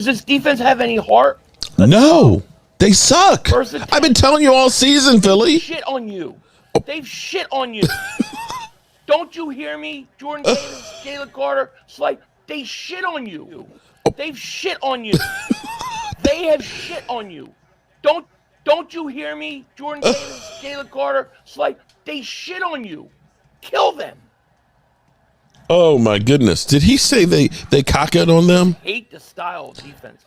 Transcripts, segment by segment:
Does this defense have any heart? No, they suck. I've been telling you all season, Philly. Shit on you. They've shit on you. Don't you hear me? Jordan Davis, Jalen Carter, Slate, they shit on you. They've shit on you. They have shit on you. Don't you hear me? Jordan Davis, Jalen Carter, Slate, they shit on you. Kill them. Oh my goodness! Did he say they cock it on them? I hate the style of defense.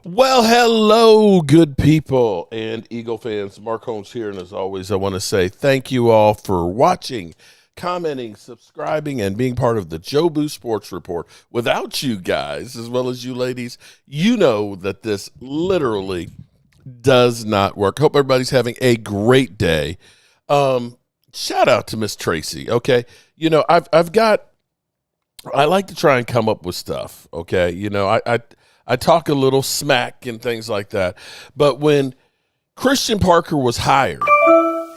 Well, hello, good people and Eagle fans. Mark Holmes here, and as always, I want to say thank you all for watching, commenting, subscribing, and being part of the Jobu Sports Report. Without you guys, as well as you ladies, you know that this literally does not work. Hope everybody's having a great day. Shout out to Miss Tracy. Okay, you know I like to try and come up with stuff. Okay, you know I talk a little smack and things like that, but when Christian Parker was hired,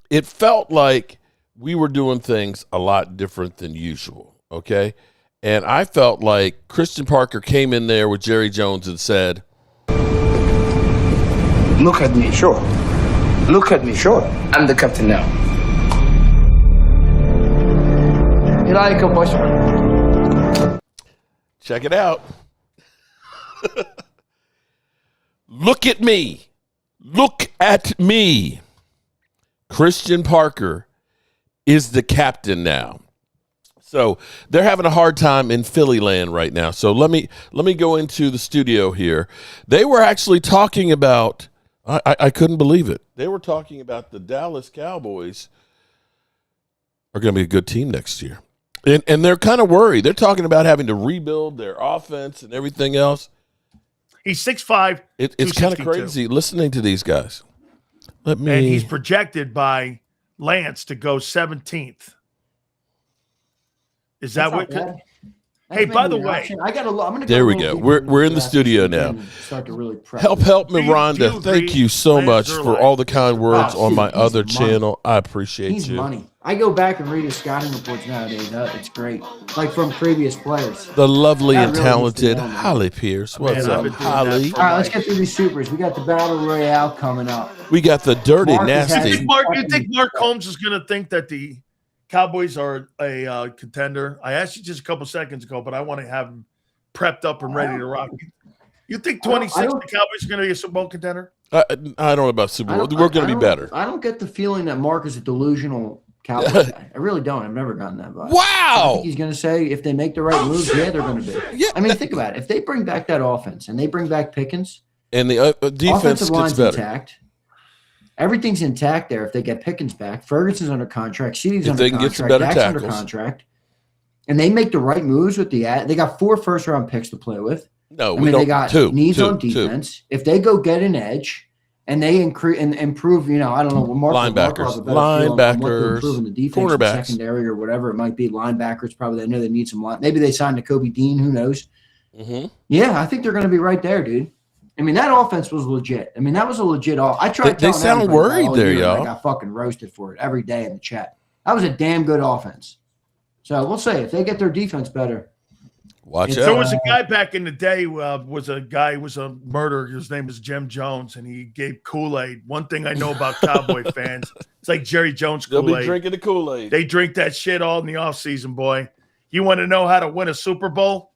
it felt like we were doing things a lot different than usual, okay? And I felt like Christian Parker came in there with Jerry Jones and said, "Look at me, sure. Look at me, sure. I'm the captain now. You like a boy?" Check it out. Look at me. Look at me. Christian Parker is the captain now. So they're having a hard time in Philly land right now. So let me go into the studio here. They were actually talking about, I couldn't believe it. They were talking about the Dallas Cowboys are going to be a good team next year. And they're kind of worried. They're talking about having to rebuild their offense and everything else. He's 6'5". It's kind of crazy listening to these guys. And he's projected by Lance to go 17th. Is that what? Hey, by the way, I'm gonna. There we go. We're in the studio now. Start to really prep. Help me, Rhonda. Thank you so much for all the kind words on my other channel. I appreciate you. He's money. I go back and read his scouting reports nowadays. It's great, like from previous players. The lovely and talented Holly Pierce. What's up, Holly? All right, let's get through these supers. We got the Battle Royale coming up. We got the dirty, nasty. You think Mark Holmes is going to think that the Cowboys are a contender? I asked you just a couple seconds ago, but I want to have them prepped up and ready to rock. You think 26 the Cowboys are going to be a Super Bowl contender? I don't know about Super Bowl. We're going to be better. I don't get the feeling that Mark is a delusional Cowboys guy. I really don't. I've never gotten that vibe. Wow. I think he's going to say if they make the right moves, yeah, they're going to be. Yeah. I mean, think about it. If they bring back that offense and they bring back Pickens, and the defense offensive line's gets better. Intact. Everything's intact there. If they get Pickens back, Ferguson's under contract, CeeDee's under contract, Dak's under contract, and they make the right moves with the ad. They got 4 first-round picks to play with. No, they got needs on defense. 2. If they go get an edge and they increase and improve, I don't know, linebackers, improving the defense, cornerbacks, secondary, or whatever it might be. Linebackers, probably. I know they need some line. Maybe they signed to Kobe Dean. Who knows? Mm-hmm. Yeah, I think they're going to be right there, dude. I mean, that offense was legit. I mean, that was a legit I tried. They sound worried there, y'all. I got fucking roasted for it every day in the chat. That was a damn good offense. So we'll say if they get their defense better. Watch out. There was a guy back in the day was a murderer. His name was Jim Jones, and he gave Kool-Aid. One thing I know about Cowboy fans, it's like Jerry Jones Kool-Aid. They'll be drinking the Kool-Aid. They drink that shit all in the offseason, boy. You want to know how to win a Super Bowl?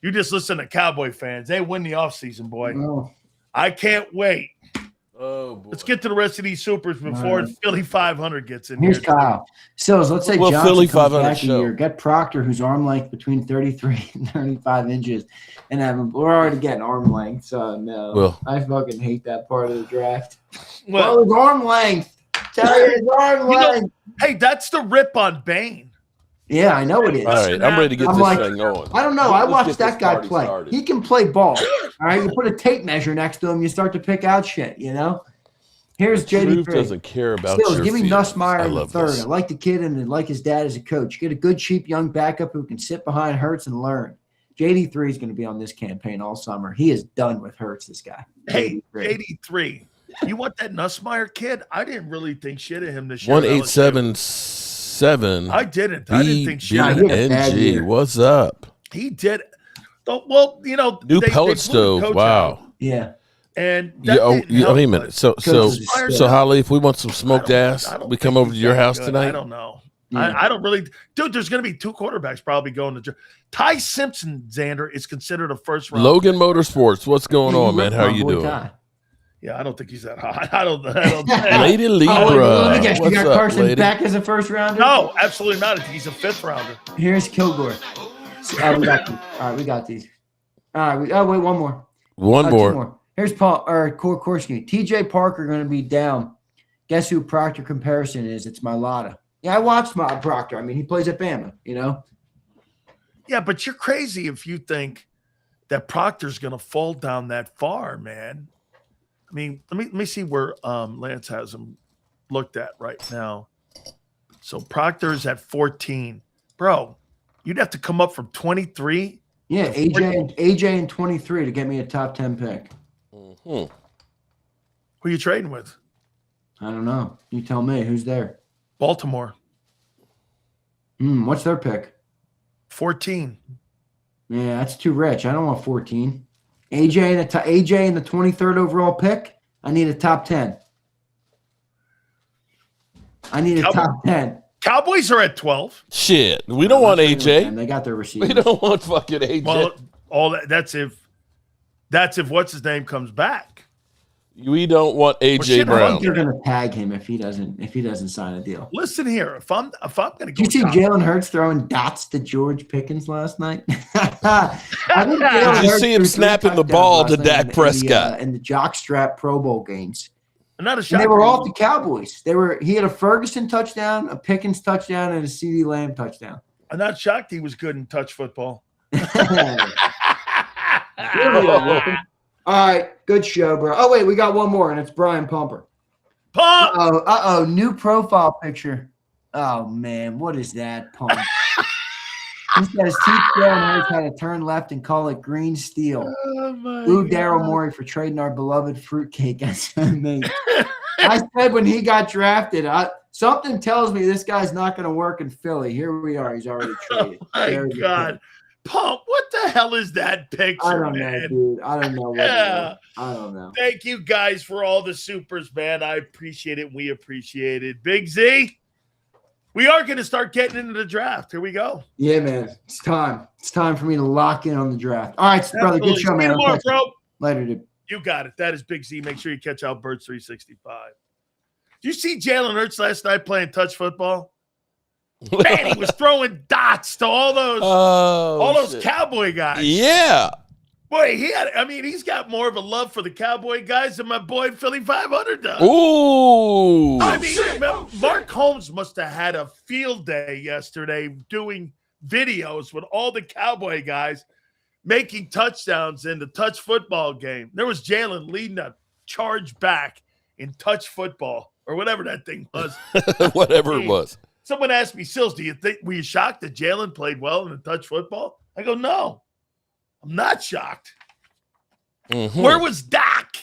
You just listen to Cowboy fans. They win the offseason, boy. Oh. I can't wait. Oh, boy. Let's get to the rest of these supers before Philly.500 gets in Here's here. Kyle. Sills, let's say Johnson Philly.500 comes back show. a year. Get Proctor, who's arm length between 33 and 35 inches. And we're already getting arm length, so no. Well, I fucking hate that part of the draft. Well, his arm length. Tell you his arm length. Hey, that's the rip on Bane. Yeah, I know it is. All right, I'm ready to get this thing going. I don't know. I watched that guy play. Started. He can play ball. All right, you put a tape measure next to him, you start to pick out shit, Here's JD. Doesn't care about Stills, give me Nussmeier in the third. This. I like the kid and I like his dad as a coach. Get a good, cheap, young backup who can sit behind Hurts and learn. JD3 is going to be on this campaign all summer. He is done with Hurts, this guy. Hey, JD3. You want that Nussmeier kid? I didn't really think shit of him this year. 1877. I didn't think shit of him. BNG. What's up? He did. Well, new pellet stove. Wow. Yeah. And Wait a minute. So Holly, if we want some smoked ass, we come over to your house tonight. I don't know. Yeah. I don't really, dude. There's going to be 2 quarterbacks probably going to. Ty Simpson, Xander, is considered a first round. Logan Motorsports, what's going on, man? How are you doing? Yeah, I don't think he's that hot. I don't. Lady Libra. Let me guess. You got Carson lady? back as a first rounder? No, absolutely not. I think he's a 5th rounder. Here's Kilgore. We got these. All right, we got these. All right. Wait, one more. One more. 2 more. Here's Paul or Korski. TJ Parker going to be down. Guess who Proctor comparison is? It's Mailata. Yeah, I watched Proctor. I mean, he plays at Bama, Yeah, but you're crazy if you think that Proctor's going to fall down that far, man. I mean, let me see where Lance has him looked at right now. So Proctor's at 14. Bro, you'd have to come up from 23. Yeah, AJ and 23 to get me a top 10 pick. Who are you trading with? I don't know. You tell me. Who's there? Baltimore. What's their pick? 14. Yeah, that's too rich. I don't want 14. AJ in the 23rd overall pick. I need a top 10. I need a top 10. Cowboys are at 12. Shit, we don't want AJ. They got their receivers. We don't want fucking AJ. Well, that's if what's his name comes back. We don't want AJ Brown. You're going to tag him if he doesn't sign a deal. Listen here, if I'm going to go. Did you see Jalen Hurts throwing dots to George Pickens last night? Did you see him snapping the ball to Dak Prescott in the jockstrap Pro Bowl games? Not a shot. And they were all the Cowboys. He had a Ferguson touchdown, a Pickens touchdown, and a CeeDee Lamb touchdown. I'm not shocked he was good in touch football. All right, good show, bro. Oh, wait, we got one more, and it's Brian Pumper. Pump! Uh-oh, new profile picture. Oh, man, what is that, Pump? He's got his teeth showing how he's had to turn left and call it green steel. Ooh, Daryl Morey for trading our beloved fruitcake. I said when he got drafted, something tells me this guy's not going to work in Philly. Here we are. He's already traded. Oh, my God. Pump, what the hell is that picture, I don't know, dude. I don't know. I don't know. Thank you guys for all the supers, man. I appreciate it. We appreciate it. Big Z, we are going to start getting into the draft. Here we go. Yeah, man. It's time. It's time for me to lock in on the draft. All right, brother. Good show, man. Tomorrow, bro. Later, dude. You got it. That is Big Z. Make sure you catch out Birds 365. Did you see Jalen Hurts last night playing touch football? Man, he was throwing dots to all those Cowboy guys. Yeah. Boy, he's got more of a love for the Cowboy guys than my boy Philly.500 does. Ooh. I mean, Mark Holmes must have had a field day yesterday doing videos with all the Cowboy guys making touchdowns in the touch football game. There was Jalen leading a charge back in touch football or whatever that thing was. Whatever it was. Someone asked me, Sills, were you shocked that Jalen played well in the touch football? I go, no, I'm not shocked. Mm-hmm. Where was Dak?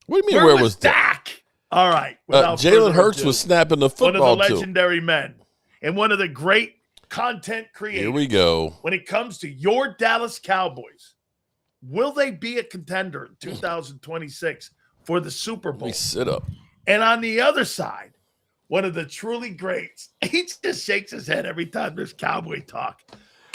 What do you mean, where was Dak? All right. Jalen Hurts was snapping the football, one of the legendary men and one of the great content creators. Here we go. When it comes to your Dallas Cowboys, will they be a contender in 2026 for the Super Bowl? Let me sit up. And on the other side, one of the truly greats. He just shakes his head every time there's Cowboy talk.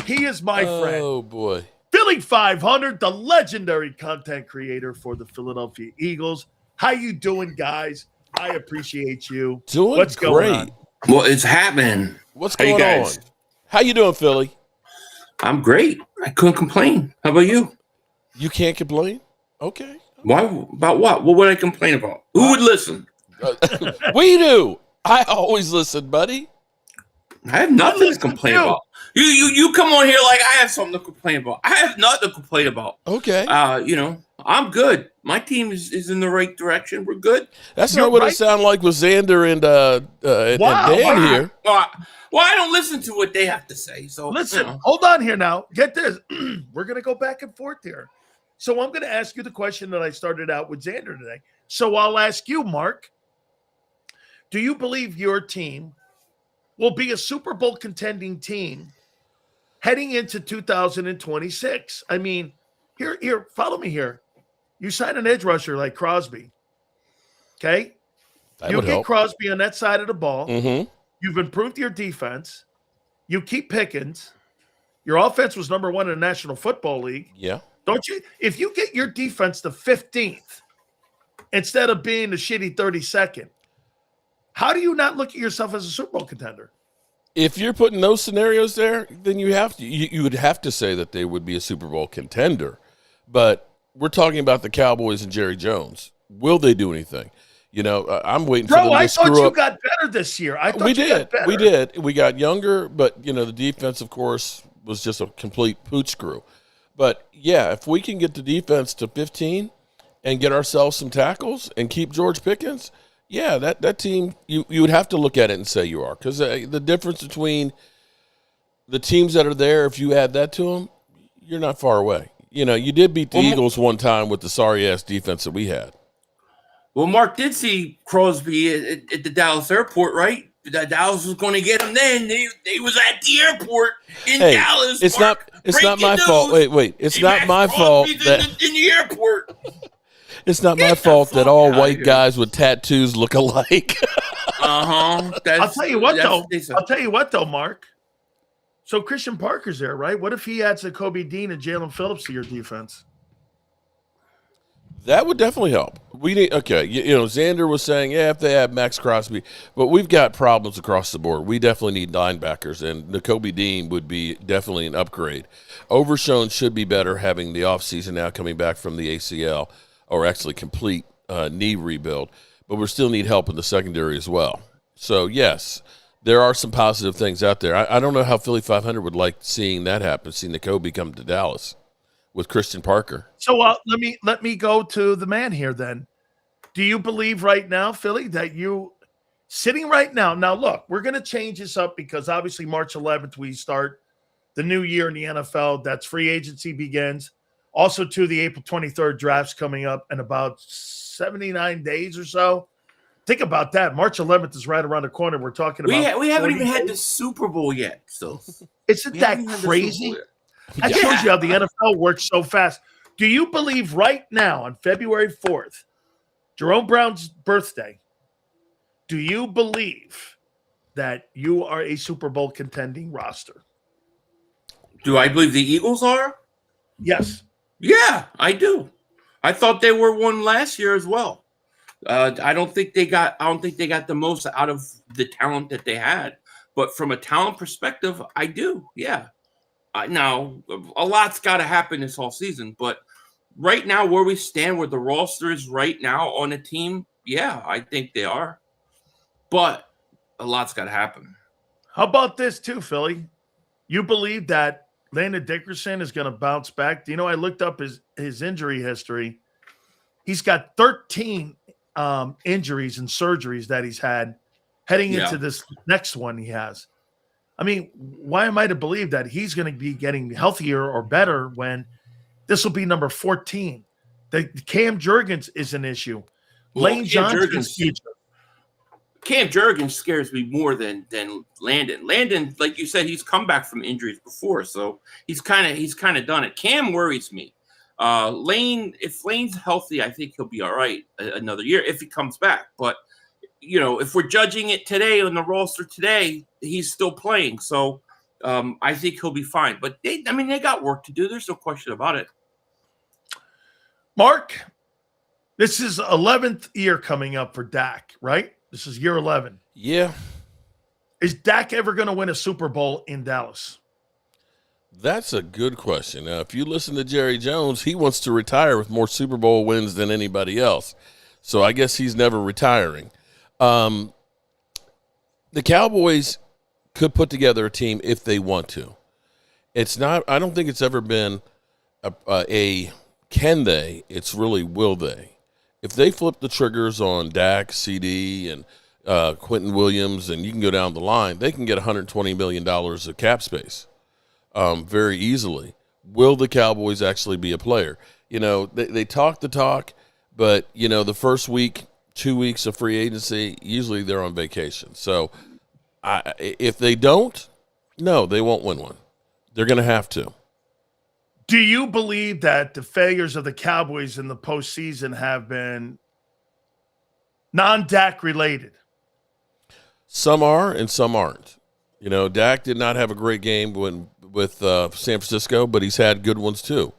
He is my friend. Oh, boy. Philly.500, the legendary content creator for the Philadelphia Eagles. How you doing, guys? I appreciate you. Doing What's great. Going on? Well, it's happening. What's going on? How you doing, Philly? I'm great. I couldn't complain. How about you? You can't complain? Okay. Why? About what? What would I complain about? Who would listen? We do. I always listen, buddy. I have nothing to complain about. You come on here like I have something to complain about. I have nothing to complain about. Okay. I'm good. My team is in the right direction. We're good. That's not what it sounded like with Xander and Dan here. Well, I don't listen to what they have to say. So listen, hold on here now. Get this. We're going to go back and forth here. So I'm going to ask you the question that I started out with Xander today. So I'll ask you, Mark. Do you believe your team will be a Super Bowl contending team heading into 2026. I mean, here, follow me here. You sign an edge rusher like Crosby, okay? That You would get help. Crosby on that side of the ball. Mm-hmm. You've improved your defense. You keep Pickens. Your offense was number 1 in the National Football League. Yeah. Don't you? If you get your defense to 15th instead of being the shitty 32nd, how do you not look at yourself as a Super Bowl contender? If you're putting those scenarios there, then you have to. You would have to say that they would be a Super Bowl contender. But we're talking about the Cowboys and Jerry Jones. Will they do anything? You know, I'm waiting for them to I screw thought you up. got better this year. I thought We you did. got better. We did. We got younger, but, you know, the defense, of course, was just a complete pooch screw. But, yeah, if we can get the defense to 15 and get ourselves some tackles and keep George Pickens, yeah, that team, you would have to look at it and say you are. Because the difference between the teams that are there, if you add that to them, you're not far away. You know, you did beat the Eagles one time with the sorry-ass defense that we had. Well, Mark did see Crosby at the Dallas airport, right? That Dallas was going to get him then. They was at the airport in Dallas. It's Mark, not my fault. Wait. It's not my fault that in the airport. It's not my fault that all white guys with tattoos look alike. Uh-huh. I'll tell you what though, Mark. So Christian Parker's there, right? What if he adds a Kobe Dean and Jalen Phillips to your defense? That would definitely help. We need You know, Xander was saying, if they have Max Crosby, but we've got problems across the board. We definitely need linebackers, and Nakobe Dean would be definitely an upgrade. Overshown should be better having the offseason now coming back from the ACL, or actually complete knee rebuild. But we still need help in the secondary as well. So yes, there are some positive things out there. I don't know how Philly.500 would like seeing that happen, seeing Nakobe come to Dallas with Christian Parker. So let me go to the man here then. Do you believe right now, Philly, that you sitting right now? Now, look, we're going to change this up because obviously March 11th we start the new year in the NFL. That's free agency begins. Also, to the April 23rd drafts coming up in about 79 days or so. Think about that. March 11th is right around the corner. We're talking about. We haven't even had the Super Bowl yet. So isn't that crazy? That shows you how the NFL works so fast. Do you believe right now on February 4th, Jerome Brown's birthday, do you believe that you are a Super Bowl contending roster? Do I believe the Eagles are? Yes. Yeah, I do. I thought they were one last year as well. I don't think they got the most out of the talent that they had. But from a talent perspective, I do. Yeah. Now, a lot's got to happen this whole season, but right now, where we stand, where the roster is right now on a team, yeah, I think they are. But a lot's got to happen. How about this too, Philly? You believe that Landon Dickerson is going to bounce back? Do you know, I looked up his injury history. He's got 13 injuries and surgeries that he's had heading into this next one he has. I mean, why am I to believe that he's going to be getting healthier or better when this will be number 14? The Cam Jurgens is an issue. Lane Johnson's future. Cam Jurgens scares me more than Landon. Landon, like you said, he's come back from injuries before, so he's kind of done it. Cam worries me. Lane, if Lane's healthy, I think he'll be all right another year if he comes back. But you know, if we're judging it today on the roster today, he's still playing, so I think he'll be fine. But they got work to do. There's no question about it. Mark, this is 11th year coming up for Dak, right? This is year 11. Yeah. Is Dak ever going to win a Super Bowl in Dallas? That's a good question. Now, if you listen to Jerry Jones, he wants to retire with more Super Bowl wins than anybody else. So I guess he's never retiring. The Cowboys could put together a team if they want to. It's not. I don't think it's ever been a can they. It's really will they. If they flip the triggers on Dak, CD, and Quentin Williams, and you can go down the line, they can get $120 million of cap space very easily. Will the Cowboys actually be a player? You know, they talk the talk, but, you know, the first week, 2 weeks of free agency, usually they're on vacation. So if they don't, no, they won't win one. They're going to have to. Do you believe that the failures of the Cowboys in the postseason have been non-Dak related? Some are and some aren't. You know, Dak did not have a great game with San Francisco, but he's had good ones too.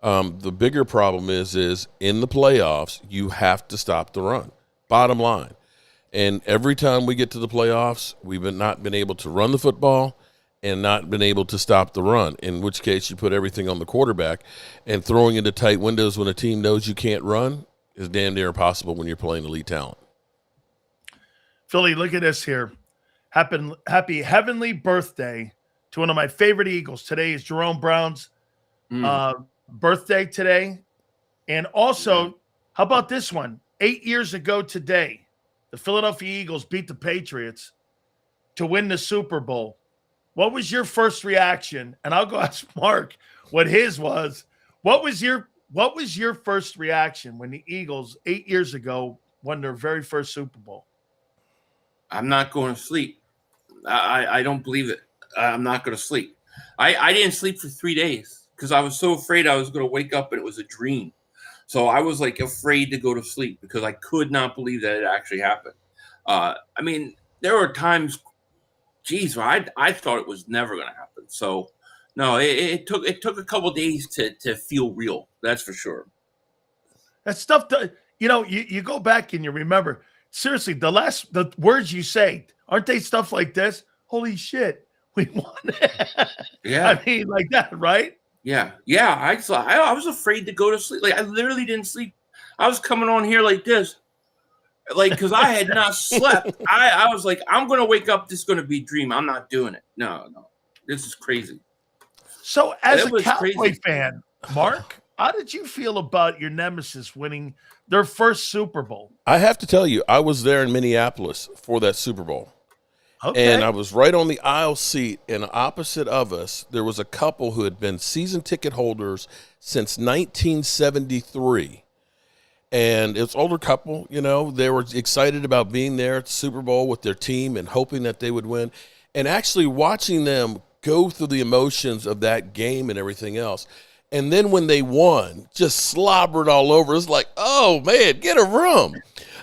The bigger problem is in the playoffs, you have to stop the run. Bottom line. And every time we get to the playoffs, we've not been able to run the football and not been able to stop the run, in which case you put everything on the quarterback, and throwing into tight windows when a team knows you can't run is damn near impossible when you're playing elite talent. Philly, look at this here. Happy heavenly birthday to one of my favorite Eagles. Today is Jerome Brown's birthday today. And also, how about this one? 8 years ago today, the Philadelphia Eagles beat the Patriots to win the Super Bowl. What was your first reaction? And I'll go ask Mark what his was. What was your first reaction when the Eagles 8 years ago won their very first Super Bowl? I'm not going to sleep. I don't believe it. I'm not going to sleep. I didn't sleep for 3 days because I was so afraid I was going to wake up and it was a dream. So I was like afraid to go to sleep because I could not believe that it actually happened. I mean, there were times, geez, I thought it was never going to happen. So no, it took a couple of days to feel real. That's for sure. That stuff, you go back and you remember. Seriously, the words you say, aren't they stuff like this? Holy shit, we won. Yeah. I mean, like that, right? Yeah. I was afraid to go to sleep. Like I literally didn't sleep. I was coming on here like this, like because I had not slept. I was like, I'm gonna wake up. This is gonna be a dream. I'm not doing it. No, this is crazy. So, as a Cowboy fan, Mark, how did you feel about your nemesis winning their first Super Bowl? I have to tell you, I was there in Minneapolis for that Super Bowl. Okay. And I was right on the aisle seat, and opposite of us, there was a couple who had been season ticket holders since 1973. And it's an older couple, they were excited about being there at the Super Bowl with their team and hoping that they would win. And actually watching them go through the emotions of that game and everything else. And then when they won, just slobbered all over. It's like, oh, man, get a room.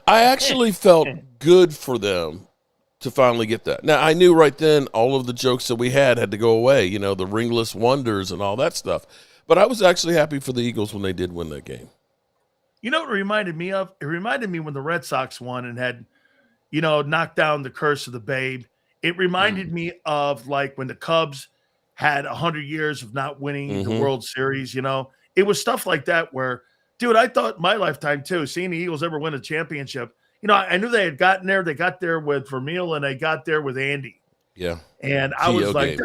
I actually felt good for them to finally get that. Now, I knew right then all of the jokes that we had to go away, the ringless wonders and all that stuff. But I was actually happy for the Eagles when they did win that game. You know what it reminded me of? It reminded me when the Red Sox won and had, knocked down the curse of the Babe. It reminded me of like when the Cubs had 100 years of not winning the World Series, It was stuff like that where, dude, I thought my lifetime too, seeing the Eagles ever win a championship, I knew they had gotten there. They got there with Vermeil and they got there with Andy. Yeah. And I was like,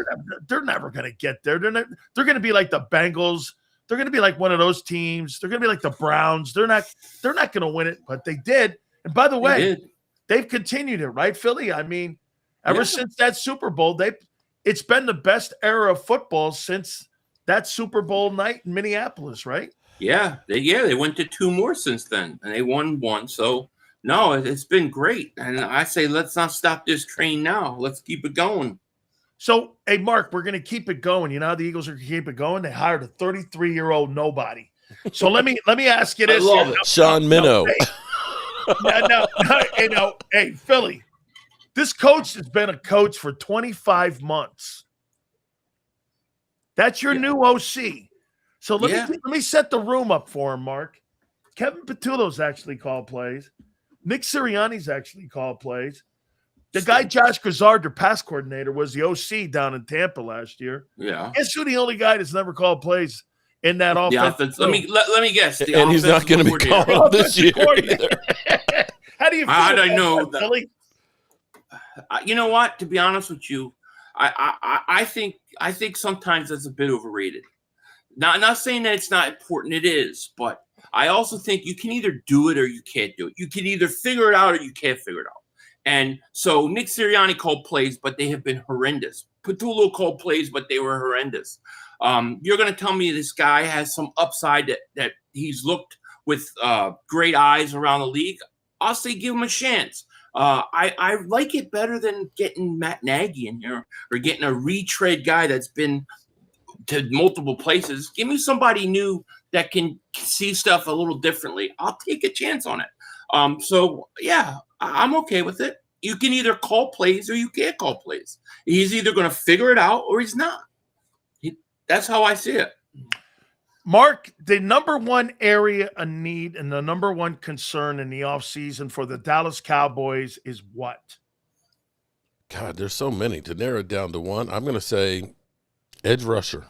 they're never going to get there. They're going to be like the Bengals. They're going to be like one of those teams. They're going to be like the Browns. They're not going to win it, but they did. And by the way, they've continued it, right, Philly? I mean, ever since that Super Bowl, it's been the best era of football since that Super Bowl night in Minneapolis, right? Yeah, they went to two more since then, and they won one. So no, it's been great. And I say, let's not stop this train now. Let's keep it going. So, hey, Mark, we're going to keep it going. You know how the Eagles are going to keep it going? They hired a 33-year-old nobody. So let me ask you this. I love it. Sean Minnow. Hey, Philly, this coach has been a coach for 25 months. That's your new OC. So let me set the room up for him, Mark. Kevin Patullo's actually called plays. Nick Sirianni's actually called plays. The guy, Josh Grizzard, their pass coordinator, was the OC down in Tampa last year. Yeah. Guess who the only guy that's never called plays in that offense? Let me guess. And he's not going to be calling this year either. How do you feel? How do I know that, Philly? You know what? To be honest with you, I think sometimes that's a bit overrated. Not saying that it's not important. It is, but I also think you can either do it or you can't do it. You can either figure it out or you can't figure it out. And so Nick Sirianni called plays, but they have been horrendous. Patullo called plays, but they were horrendous. You're going to tell me this guy has some upside that he's looked with great eyes around the league? I'll say give him a chance. I like it better than getting Matt Nagy in here or getting a retread guy that's been to multiple places. Give me somebody new that can see stuff a little differently. I'll take a chance on it. So yeah, I'm okay with it. You can either call plays or you can't call plays. He's either going to figure it out or he's not. That's how I see it. Mark, the number one area of need and the number one concern in the offseason for the Dallas Cowboys is what? God, there's so many. To narrow it down to one, I'm going to say edge rusher.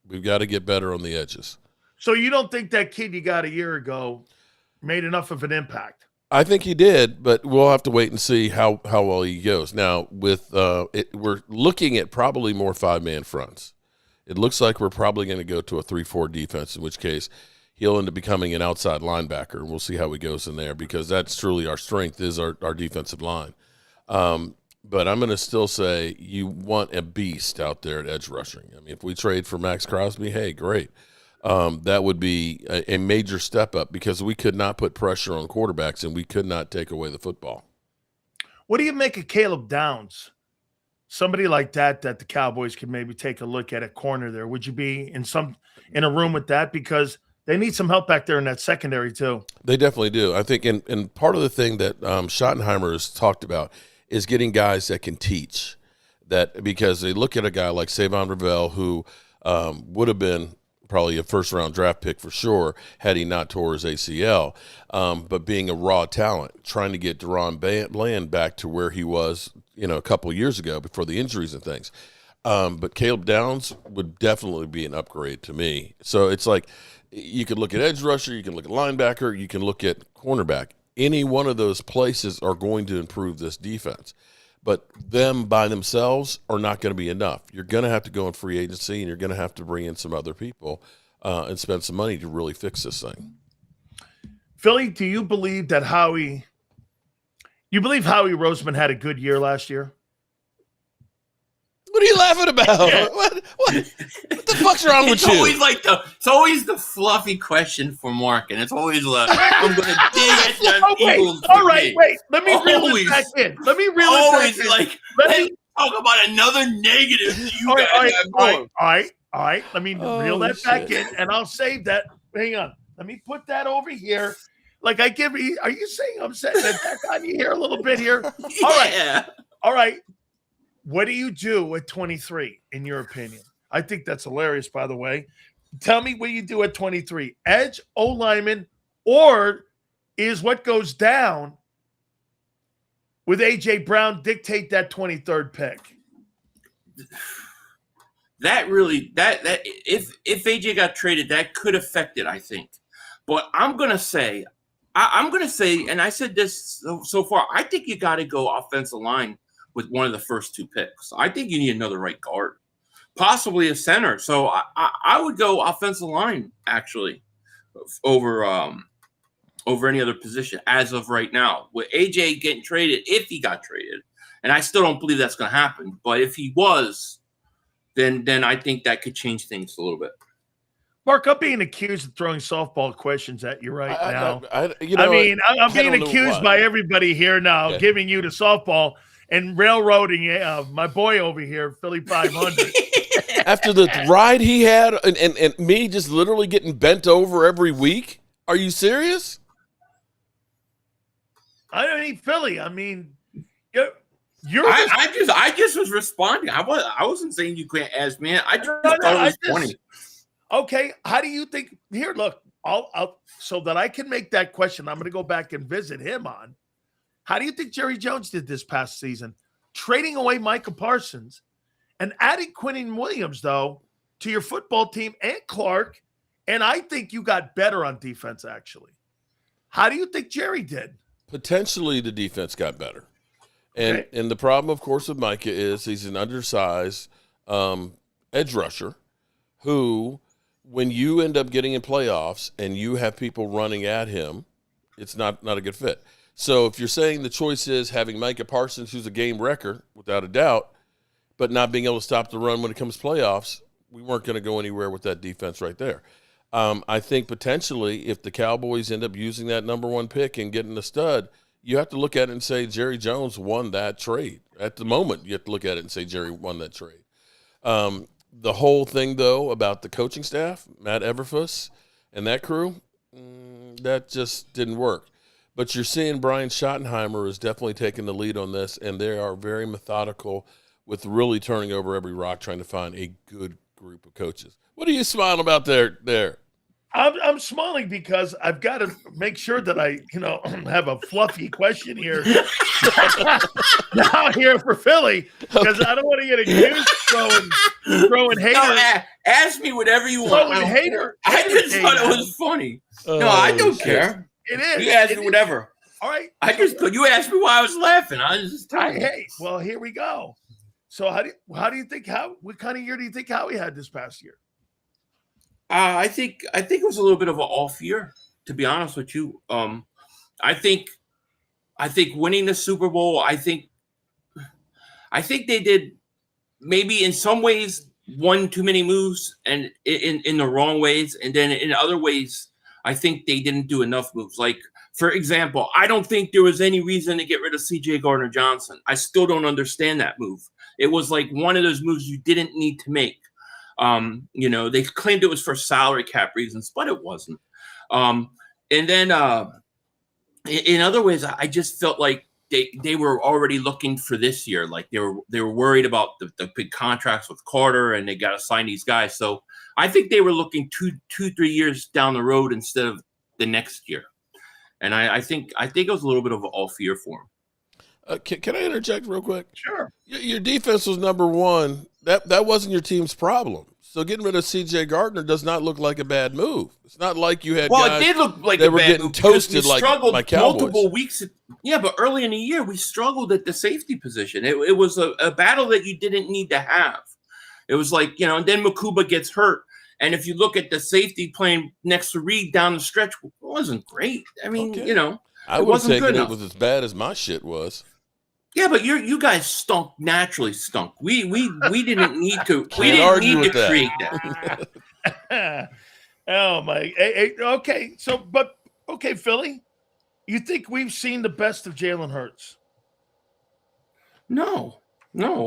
We've got to get better on the edges. So you don't think that kid you got a year ago made enough of an impact? I think he did, but we'll have to wait and see how well he goes. Now, with we're looking at probably more 5-man fronts. It looks like we're probably going to go to a 3-4 defense, in which case he'll end up becoming an outside linebacker, and we'll see how he goes in there because that's truly our strength is our defensive line. But I'm going to still say you want a beast out there at edge rushing. I mean, if we trade for Max Crosby, hey, great. That would be a major step up because we could not put pressure on quarterbacks and we could not take away the football. What do you make of Caleb Downs? Somebody like that the Cowboys could maybe take a look at corner there. Would you be in a room with that? Because they need some help back there in that secondary too. They definitely do. I think and part of the thing that Schottenheimer has talked about is getting guys that can teach that because they look at a guy like Savon Ravel who would have been probably a first-round draft pick for sure had he not tore his ACL, but being a raw talent, trying to get Deron Bland back to where he was a couple of years ago before the injuries and things. But Caleb Downs would definitely be an upgrade to me. So it's like you could look at edge rusher, you can look at linebacker, you can look at cornerback. Any one of those places are going to improve this defense. But them by themselves are not going to be enough. You're going to have to go in free agency, and you're going to have to bring in some other people and spend some money to really fix this thing. Philly, do you believe that Howie Roseman had a good year last year? What are you laughing about? What the fuck's wrong with you? It's always the fluffy question for Mark, and it's always like, I'm going to dig at the Eagles. All right, wait. Let me reel this back in. Let me reel this back in. Let's talk about another negative that you guys have going. All right. Let me reel that back in, and I'll save that. Hang on. Let me put that over here. Are you saying I'm setting it back on you here a little bit here? All right. What do you do at 23, in your opinion? I think that's hilarious, by the way. Tell me what you do at 23. Edge, O-lineman, or is what goes down with A.J. Brown dictate that 23rd pick? That if A.J. got traded, that could affect it, I think. But I'm going to say, and I said this so far, I think you got to go offensive line with one of the first two picks. I think you need another right guard, possibly a center. So I would go offensive line actually over any other position as of right now. With AJ getting traded, if he got traded, and I still don't believe that's going to happen, but if he was, then I think that could change things a little bit. Mark, I'm being accused of throwing softball questions at you right now. I'm being accused by everybody here now, giving you the softball and railroading my boy over here, Philly.500. After the ride he had and me just literally getting bent over every week? Are you serious? I mean, Philly, I just was responding. I wasn't saying you can't ask me. I just thought it was funny. Okay, how do you think? Here, look, I'll so that I can make that question, I'm going to go back and visit him on. How do you think Jerry Jones did this past season? Trading away Micah Parsons and adding Quinnen Williams, though, to your football team and Clark. And I think you got better on defense, actually. How do you think Jerry did? Potentially the defense got better. And the problem, of course, with Micah is he's an undersized edge rusher who, when you end up getting in playoffs and you have people running at him, it's not a good fit. So if you're saying the choice is having Micah Parsons, who's a game wrecker, without a doubt, but not being able to stop the run when it comes to playoffs, we weren't going to go anywhere with that defense right there. I think potentially if the Cowboys end up using that number one pick and getting a stud, you have to look at it and say Jerry Jones won that trade. At the moment, you have to look at it and say Jerry won that trade. The whole thing, though, about the coaching staff, Matt Everfuss and that crew, that just didn't work. But you're seeing Brian Schottenheimer is definitely taking the lead on this, and they are very methodical with really turning over every rock, trying to find a good group of coaches. What are you smiling about there? I'm smiling because I've got to make sure that I, have a fluffy question here. Now here for Philly, because I don't want to get accused throwing haters. No, ask me whatever you want. I just thought it was funny. No, I don't care. It is. You ask me whatever. All right. You asked me why I was laughing. I was just telling you. Hey, well, here we go. So how do you think what kind of year do you think Howie had this past year? I think it was a little bit of an off year, to be honest with you. I think winning the Super Bowl, I think they did maybe in some ways one too many moves and in the wrong ways, and then in other ways, I think they didn't do enough moves. Like, for example, I don't think there was any reason to get rid of C.J. Gardner-Johnson. I still don't understand that move. It was like one of those moves you didn't need to make. They claimed it was for salary cap reasons, but it wasn't. And then in other ways, I just felt like they were already looking for this year. Like they were worried about the big contracts with Carter, and they got to sign these guys. So I think they were looking 2-3 years down the road instead of the next year. And I think it was a little bit of an off year for him. Can I interject real quick? Sure. Your defense was number one. That wasn't your team's problem. So getting rid of C.J. Gardner does not look like a bad move. It's not like you had guys it did look like that a were bad getting move because toasted we like struggled Cowboys. multiple weeks. Yeah, but early in the year, we struggled at the safety position. It was a battle that you didn't need to have. It was like, and then Makuba gets hurt. And if you look at the safety playing next to Reed down the stretch, it wasn't great. I mean, Okay. I it would have wasn't taken good it enough. was as bad as my shit was. Yeah, but you guys naturally stunk. We didn't need to. We Can't didn't argue need with to that. create that. Oh my. Okay. Okay, Philly. You think we've seen the best of Jalen Hurts? No.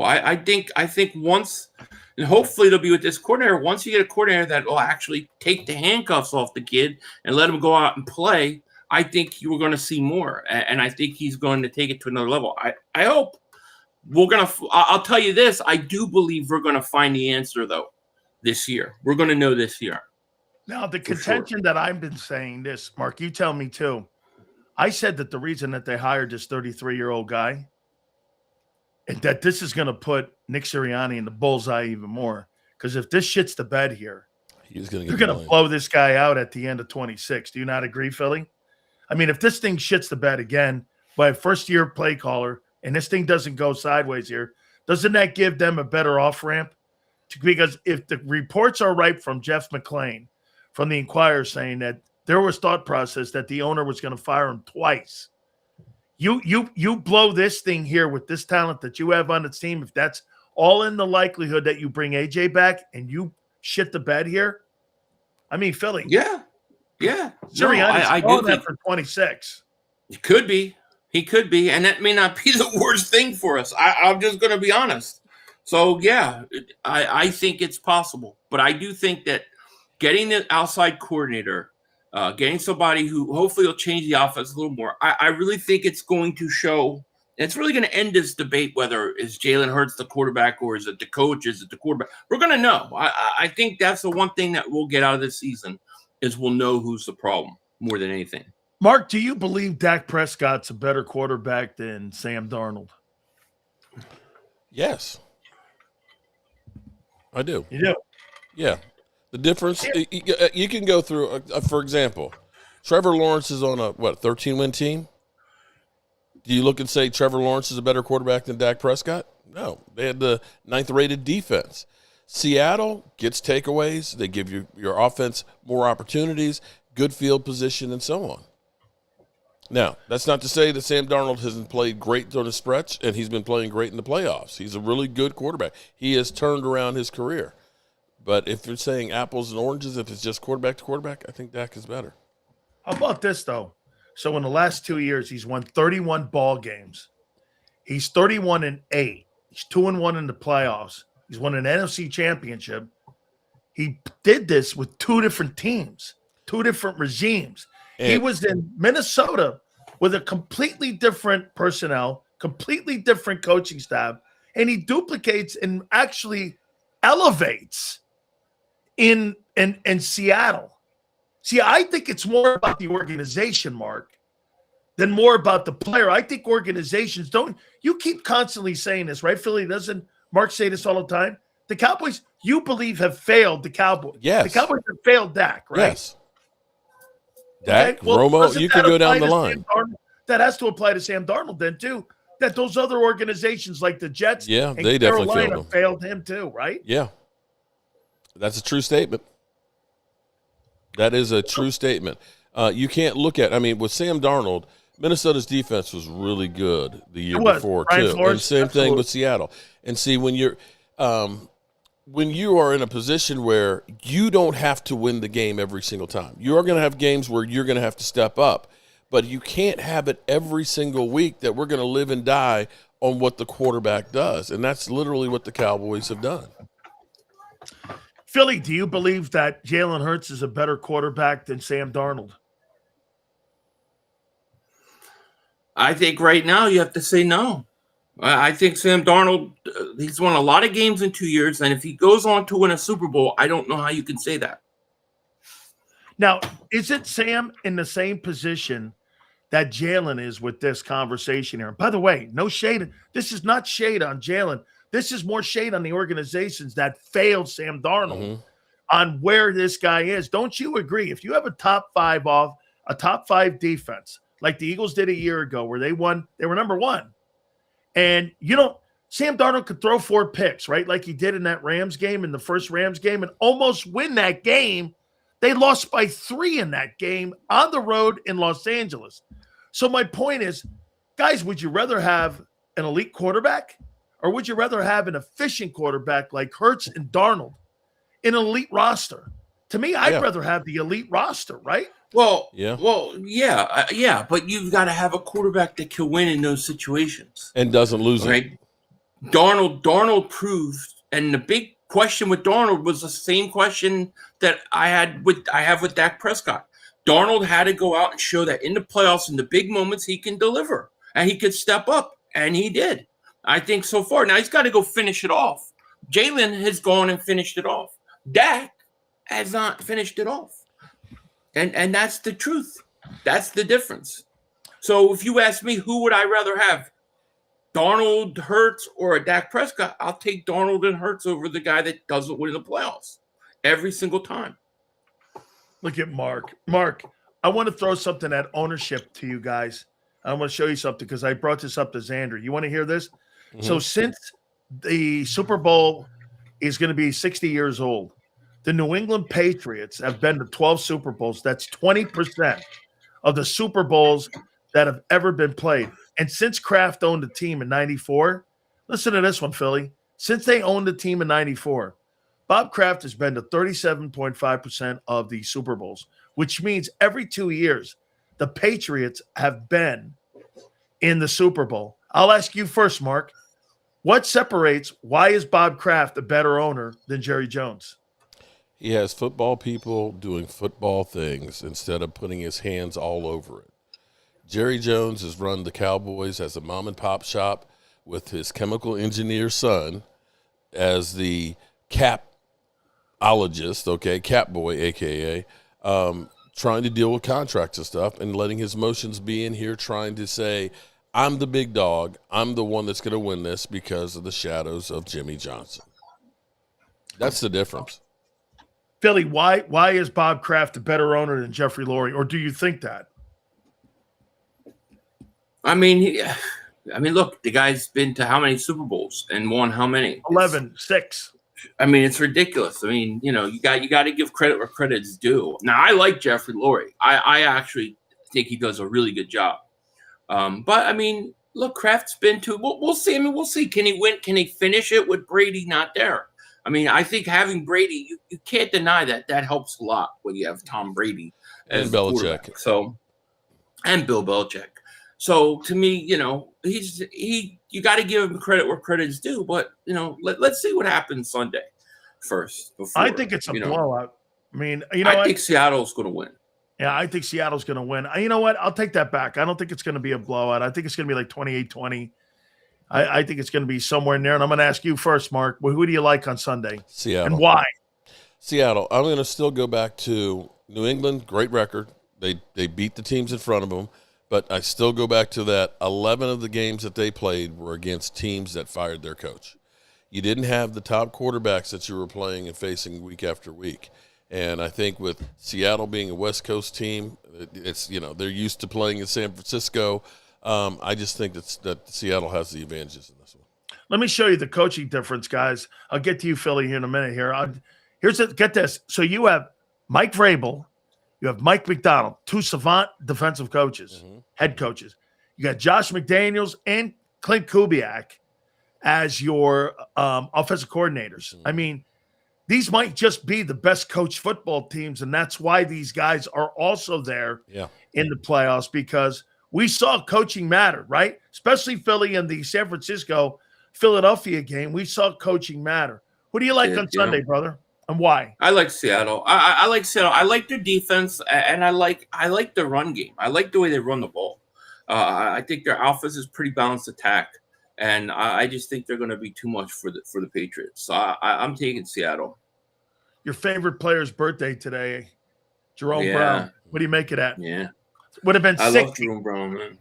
I think once, and hopefully it'll be with this coordinator. Once you get a coordinator that will actually take the handcuffs off the kid and let him go out and play, I think you were going to see more, and I think he's going to take it to another level. I hope we're going to. I'll tell you this: I do believe we're going to find the answer though this year. We're going to know this year. Now, the contention that I've been saying this, Mark, you tell me too. I said that the reason that they hired this 33-year-old guy, and that this is going to put Nick Sirianni in the bullseye even more, because if this shits the bed here, you're going to blow this guy out at the end of 26. Do you not agree, Philly? I mean, if this thing shits the bed again by a first-year play caller and this thing doesn't go sideways here, doesn't that give them a better off-ramp? Because if the reports are right from Jeff McClain, from the Inquirer, saying that there was thought process that the owner was going to fire him twice, you blow this thing here with this talent that you have on the team, if that's all in the likelihood that you bring AJ back and you shit the bed here, I mean, Philly. Yeah. Sirianni's I do that for 26. He could be, and that may not be the worst thing for us. I'm just going to be honest. So yeah, I think it's possible, but I do think that getting the outside coordinator, getting somebody who hopefully will change the offense a little more, I really think it's going to show. It's really going to end this debate whether is Jalen Hurts the quarterback or is it the coach? Is it the quarterback? We're going to know. I think that's the one thing that we'll get out of this season is we'll know who's the problem more than anything. Mark, do you believe Dak Prescott's a better quarterback than Sam Darnold? Yes. I do. You do? Yeah. The difference, you can go through, for example, Trevor Lawrence is on a, 13-win team? Do you look and say Trevor Lawrence is a better quarterback than Dak Prescott? No. They had the 9th-rated defense. Seattle gets takeaways. They give your offense more opportunities, good field position, and so on. Now, that's not to say that Sam Darnold hasn't played great on the stretch, and he's been playing great in the playoffs. He's a really good quarterback. He has turned around his career. But if you're saying apples and oranges, if it's just quarterback to quarterback, I think Dak is better. How about this, though? So in the last 2 years, he's won 31 ball games. He's 31-8. He's 2-1 in the playoffs. He's won an NFC championship. He did this with 2 different teams, 2 different regimes. He was in Minnesota with a completely different personnel, completely different coaching staff, and he duplicates and actually elevates in Seattle. See, I think it's more about the organization, Mark, than more about the player. I think organizations don't – you keep constantly saying this, right, Philly? Doesn't Mark say this all the time? The Cowboys, you believe, have failed the Cowboys. Yes. The Cowboys have failed Dak, right? Yes. Dak, well, Romo, you can go down the line. That has to apply to Sam Darnold then, too. That those other organizations like the Jets and they definitely Carolina failed him, too, right? Yeah. That's a true statement. That is a true statement. You can't look at – I mean, with Sam Darnold, Minnesota's defense was really good the year before, Brian too. Flores, and same thing with Seattle. And see, when you are in a position where you don't have to win the game every single time, you are going to have games where you're going to have to step up. But you can't have it every single week that we're going to live and die on what the quarterback does. And that's literally what the Cowboys have done. Philly, do you believe that Jalen Hurts is a better quarterback than Sam Darnold? I think right now you have to say no. I think Sam Darnold, he's won a lot of games in 2 years, and if he goes on to win a Super Bowl, I don't know how you can say that. Now, isn't Sam in the same position that Jalen is with this conversation here? And by the way, no shade. This is not shade on Jalen. This is more shade on the organizations that failed Sam Darnold on where this guy is. Don't you agree? If you have a top 5 defense, like the Eagles did a year ago where they won, they were number 1. And Sam Darnold could throw 4 picks, right? Like he did in that Rams game, in the first Rams game, and almost win that game. They lost by 3 in that game on the road in Los Angeles. So my point is, guys, would you rather have an elite quarterback or would you rather have an efficient quarterback like Hurts and Darnold in an elite roster? To me, I'd rather have the elite roster, right? Well, yeah, but you've got to have a quarterback that can win in those situations and doesn't lose it. Darnold proved, and the big question with Darnold was the same question that I have with Dak Prescott. Darnold had to go out and show that in the playoffs, in the big moments, he can deliver and he could step up, and he did. I think so far. Now he's got to go finish it off. Jalen has gone and finished it off. Dak has not finished it off, and that's the truth. That's the difference. So if you ask me, who would I rather have? Darnold, Hurts, or a Dak Prescott? I'll take Darnold and Hurts over the guy that doesn't win the playoffs every single time. Look at Mark. Mark, I want to throw something at ownership to you guys. I want to show you something because I brought this up to Xander. You want to hear this? Mm-hmm. So since the Super Bowl is going to be 60 years old, the New England Patriots have been to 12 Super Bowls. That's 20% of the Super Bowls that have ever been played. And since Kraft owned the team in 94, listen to this one, Philly. Since they owned the team in 94, Bob Kraft has been to 37.5% of the Super Bowls, which means every 2 years, the Patriots have been in the Super Bowl. I'll ask you first, Mark. Why is Bob Kraft a better owner than Jerry Jones? He has football people doing football things instead of putting his hands all over it. Jerry Jones has run the Cowboys as a mom and pop shop with his chemical engineer son as the capologist, cap boy, AKA, trying to deal with contracts and stuff and letting his emotions be in here trying to say, I'm the big dog. I'm the one that's going to win this because of the shadows of Jimmy Johnson. That's the difference. Philly, why is Bob Kraft a better owner than Jeffrey Lurie, or do you think that? I mean, look, the guy's been to how many Super Bowls and won how many? 11, 6. I mean, it's ridiculous. I mean, you got to give credit where credit is due. Now, I like Jeffrey Lurie. I actually think he does a really good job. But I mean, look, Kraft's been to. We'll see. I mean, we'll see. Can he win? Can he finish it with Brady not there? I mean, I think having Brady, you can't deny that helps a lot when you have Tom Brady and Belichick. And Bill Belichick. So to me, you got to give him credit where credit is due. But let's see what happens Sunday first. I think it's a blowout. I mean, I think Seattle's going to win. Yeah, I think Seattle's going to win. You know what? I'll take that back. I don't think it's going to be a blowout. I think it's going to be like 28-20. I think it's going to be somewhere in there. And I'm going to ask you first, Mark. Who do you like on Sunday? Seattle. And why? Seattle. I'm going to still go back to New England. Great record. They beat the teams in front of them. But I still go back to that 11 of the games that they played were against teams that fired their coach. You didn't have the top quarterbacks that you were playing and facing week after week. And I think with Seattle being a West Coast team, it's they're used to playing in San Francisco. I just think that Seattle has the advantages in this one. Let me show you the coaching difference, guys. I'll get to you, Philly, here in a minute. Get this. So you have Mike Vrabel, you have Mike McDonald, two savant defensive coaches, head coaches. You got Josh McDaniels and Clint Kubiak as your offensive coordinators. I mean, these might just be the best coached football teams, and that's why these guys are also there in the playoffs, because we saw coaching matter, right? Especially Philly in the San Francisco-Philadelphia game. We saw coaching matter. Who do you like on Sunday, brother, and why? I like Seattle. I like Seattle. I like their defense, and I like their run game. I like the way they run the ball. I think their offense is pretty balanced attack. And I just think they're going to be too much for the Patriots. So I'm taking Seattle. Your favorite player's birthday today, Jerome Brown. What do you make of that? Yeah. Would have been 60. I love Jerome Brown, man.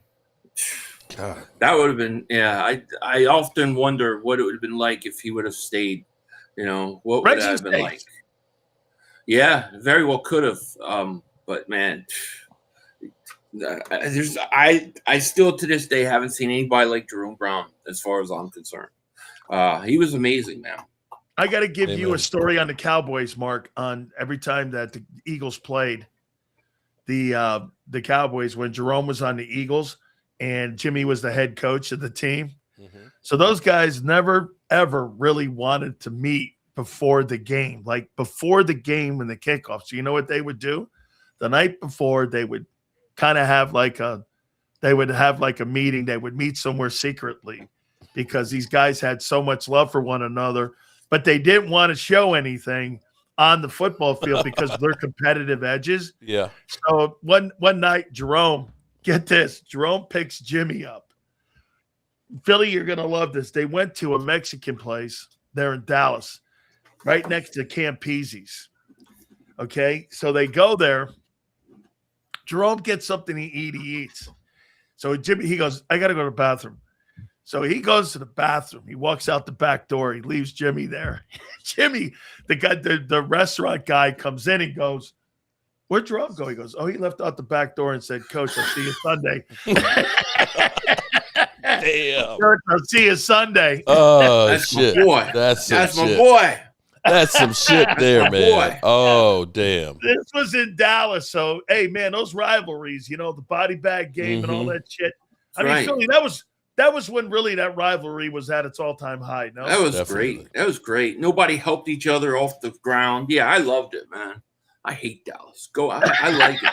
God. That would have been, I often wonder what it would have been like if he would have stayed. What would that have been like? Yeah, very well could have. But, man, I still to this day haven't seen anybody like Jerome Brown as far as I'm concerned. He was amazing, man. I got to give you a story on the Cowboys, Mark, on every time that the Eagles played the Cowboys when Jerome was on the Eagles and Jimmy was the head coach of the team. So those guys never, ever really wanted to meet before the game, like before the game and the kickoff. So you know what they would do? The night before, they would kind of have like a meeting. They would meet somewhere secretly because these guys had so much love for one another, but they didn't want to show anything on the football field because of their competitive edges. Yeah. So one night, Jerome picks Jimmy up. Philly, you're going to love this. They went to a Mexican place there in Dallas, right next to Campese's. Okay. So they go there. Jerome gets something to eat. He eats. So Jimmy, he goes, I got to go to the bathroom. So he goes to the bathroom. He walks out the back door. He leaves Jimmy there. Jimmy, the guy, the restaurant guy comes in and goes, where'd Jerome go? He goes, oh, he left out the back door and said, Coach, I'll see you Sunday. Damn. Coach, I'll see you Sunday. Oh, that's shit. My boy. That's my boy. That's some shit there, man. Boy. Oh, damn. This was in Dallas. So, hey, man, those rivalries, the body bag game and all that shit. I mean, Philly, that was when really that rivalry was at its all-time high. No, that was great. That was great. Nobody helped each other off the ground. Yeah, I loved it, man. I hate Dallas. I like it.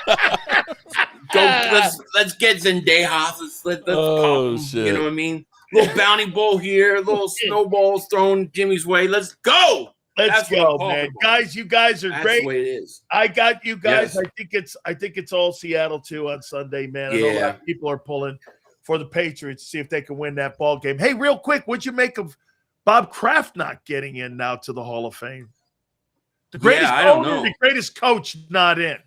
Let's get Zendaya. Let's pop shit. You know what I mean? Little bounty bowl here, little snowballs thrown Jimmy's way. Let's go. Let's go, man. Guys, you guys are great. That's the way it is. I got you guys. Yes. I think it's all Seattle too on Sunday, man. I know a lot of people are pulling for the Patriots to see if they can win that ball game. Hey, real quick, what'd you make of Bob Kraft not getting in now to the Hall of Fame? The greatest owner, the greatest coach not in.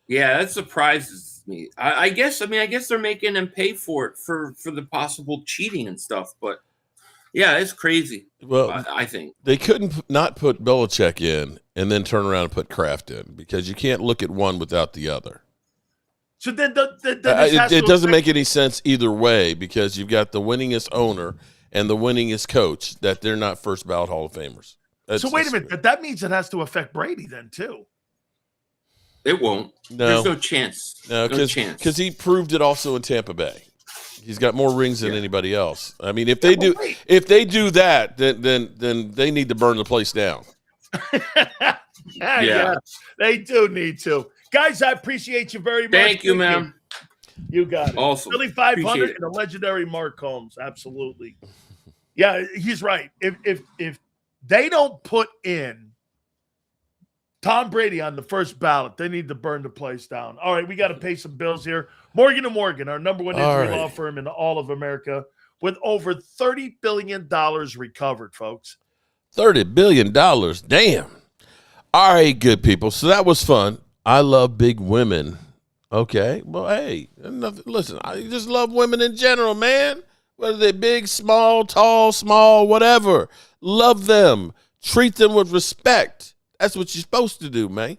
Yeah, that surprises me. I guess they're making them pay for it for the possible cheating and stuff, but yeah, it's crazy. Well, I think they couldn't not put Belichick in and then turn around and put Kraft in because you can't look at one without the other. So then it doesn't make any sense either way because you've got the winningest owner and the winningest coach that they're not first ballot Hall of Famers. So wait a minute. That means it has to affect Brady then too. It won't. No. There's no chance. No, because he proved it also in Tampa Bay. He's got more rings than anybody else. I mean, if they do that, then they need to burn the place down. Yeah, they do need to. Guys, I appreciate you very much. Thank you, man. You got it. Awesome. Philly.500 Appreciate it. and the legendary Mark Holmes. Absolutely. Yeah, he's right. If they don't put in Tom Brady on the first ballot, they need to burn the place down. All right, we got to pay some bills here. Morgan & Morgan, our number one injury law firm in all of America, with over $30 billion recovered, folks. $30 billion. Damn. All right, good people. So that was fun. I love big women. Okay. Well, hey, listen, I just love women in general, man. Whether they're big, small, tall, small, whatever. Love them. Treat them with respect. That's what you're supposed to do, man.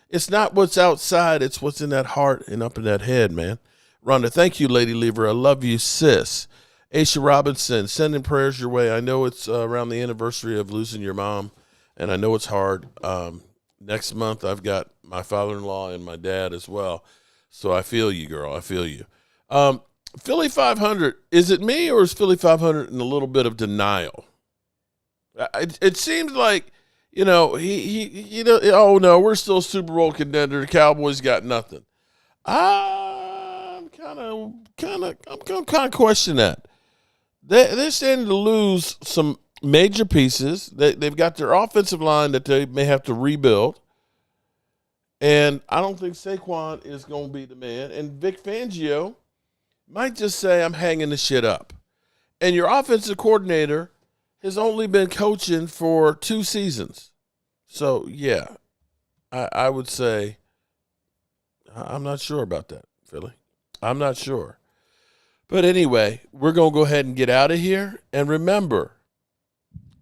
It's not what's outside. It's what's in that heart and up in that head, man. Rhonda, thank you, Lady Lever. I love you, sis. Aisha Robinson, sending prayers your way. I know it's around the anniversary of losing your mom, and I know it's hard. Next month, I've got my father-in-law and my dad as well. So I feel you, girl. I feel you. Philly.500, is it me or is Philly.500 in a little bit of denial? It seems like, oh no, we're still a Super Bowl contender. The Cowboys got nothing. I'm kind of question that. They're standing to lose some major pieces. They've got their offensive line that they may have to rebuild. And I don't think Saquon is going to be the man. And Vic Fangio might just say, I'm hanging the shit up. And your offensive coordinator has only been coaching for 2 seasons. So, yeah, I would say I'm not sure about that, Philly. I'm not sure. But anyway, we're going to go ahead and get out of here. And remember,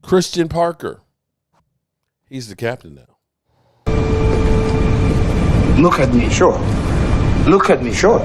Christian Parker, he's the captain now. Look at me, sure. Look at me, sure.